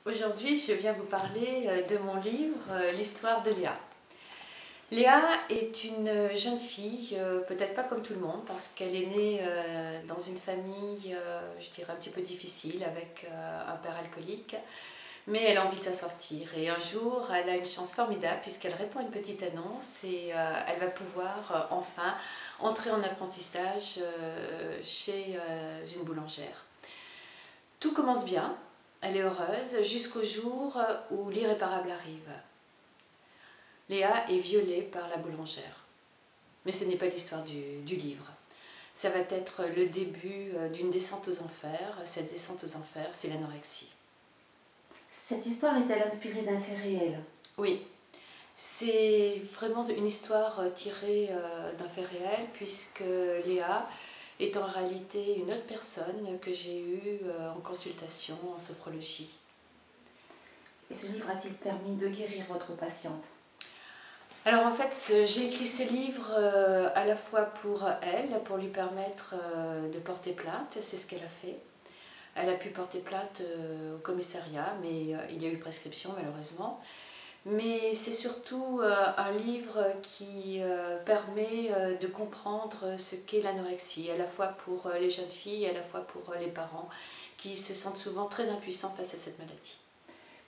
Aujourd'hui, je viens vous parler de mon livre L'histoire de Léa. Léa est une jeune fille, peut-être pas comme tout le monde, parce qu'elle est née dans une famille, je dirais, un petit peu difficile, avec un père alcoolique, mais elle a envie de s'en sortir. Et un jour, elle a une chance formidable, puisqu'elle répond à une petite annonce et elle va pouvoir enfin entrer en apprentissage chez une boulangère. Tout commence bien. Elle est heureuse jusqu'au jour où l'irréparable arrive. Léa est violée par la boulangère. Mais ce n'est pas l'histoire du livre. Ça va être le début d'une descente aux enfers. Cette descente aux enfers, c'est l'anorexie. Cette histoire est-elle inspirée d'un fait réel? Oui, c'est vraiment une histoire tirée d'un fait réel, puisque Léa est en réalité une autre personne que j'ai eue en consultation en sophrologie. Et ce livre a-t-il permis de guérir votre patiente? Alors en fait, j'ai écrit ce livre à la fois pour elle, pour lui permettre de porter plainte, c'est ce qu'elle a fait. Elle a pu porter plainte au commissariat, mais il y a eu prescription malheureusement. Mais c'est surtout un livre qui permet de comprendre ce qu'est l'anorexie, à la fois pour les jeunes filles, à la fois pour les parents, qui se sentent souvent très impuissants face à cette maladie.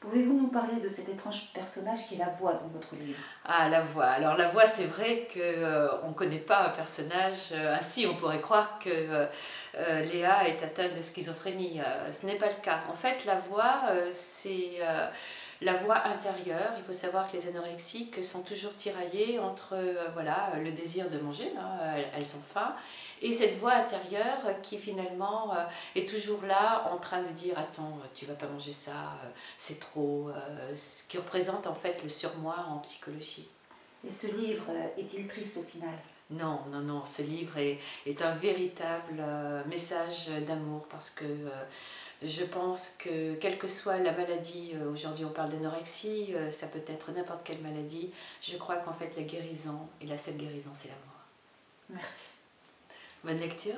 Pouvez-vous nous parler de cet étrange personnage qui est la voix dans votre livre? Ah, la voix. Alors la voix, c'est vrai qu'on ne connaît pas un personnage ainsi. On pourrait croire que Léa est atteinte de schizophrénie. Ce n'est pas le cas. En fait, la voix, c'est la voix intérieure. Il faut savoir que les anorexiques sont toujours tiraillées entre voilà, le désir de manger, hein, elles ont faim, et cette voix intérieure qui finalement est toujours là en train de dire attends, tu vas pas manger ça, c'est trop, ce qui représente en fait le surmoi en psychologie. Et ce livre est-il triste au final? Non, non, non, ce livre est un véritable message d'amour parce que je pense que quelle que soit la maladie, aujourd'hui on parle d'anorexie, ça peut être n'importe quelle maladie, je crois qu'en fait la guérison, et la seule guérison c'est l'amour. Merci. Bonne lecture.